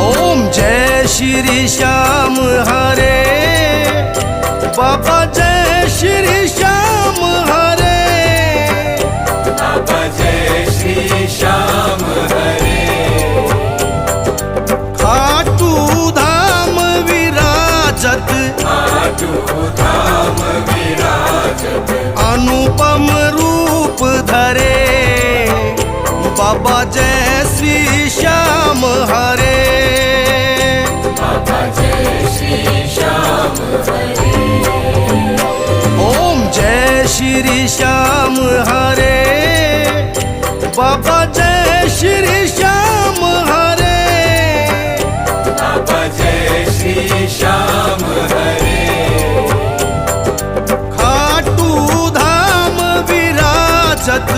ओम जय श्री श्याम हरे, बाबा जय श्री श्याम हरे, बाबा जय श्री श्याम हरे। खाटू धाम विराजत, खाटू धाम विराजत, अनुपम रूप धरे, बाबा जय श्री श्याम हरे, बाबा जय श्री श्याम हरे। ओम जय श्री श्याम हरे, बाबा जय श्री श्याम हरे, बाबा जय श्री श्याम हरे। खाटू धाम विराजत।